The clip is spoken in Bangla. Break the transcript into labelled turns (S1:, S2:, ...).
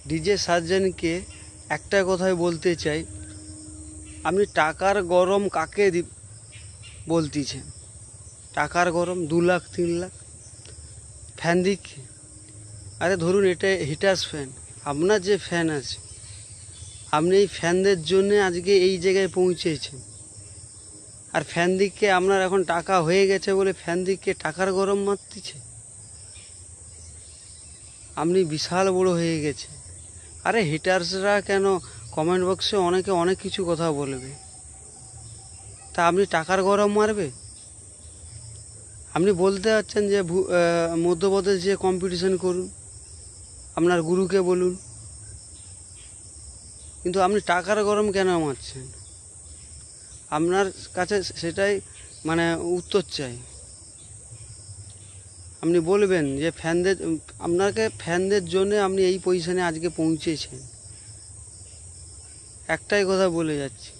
S1: ডিজে সার্জেনকে একটা কথাই বলতে চাই, আপনি টাকার গরম কাকে বলতেছেন? টাকার গরম 2 লাখ 3 লাখ ফ্যান দিচ্ছে। আরে ধরুন এটা হিটার্স ফ্যান, আপনার যে ফ্যান আছে, আপনি এই ফ্যানদের জন্য আজকে এই জায়গায় পৌঁছেছেন। আর ফ্যান দিককে আপনার এখন টাকা হয়ে গেছে বলে ফ্যান দিককে টাকার গরম মারতেছে। আপনি বিশাল বড় হয়ে গেছে। আরে হিটার্সরা কেন, কমেন্ট বক্সে অনেকে অনেক কিছু কথা বলবে, তা আপনি টাকার গরম মারবে? আপনি বলতে পারছেন যে মধ্যপ্রদেশ যে কম্পিটিশন করুন, আপনার গুরুকে বলুন, কিন্তু আপনি টাকার গরম কেন মারছেন? আপনার কাছে সেটাই উত্তর চাই। আপনি বলবেন যে আপনাকে ফ্যানদের জন্য আপনি এই পজিশনে আজকে পৌঁছেছেন। একটাই কথা বলে যাচ্ছি,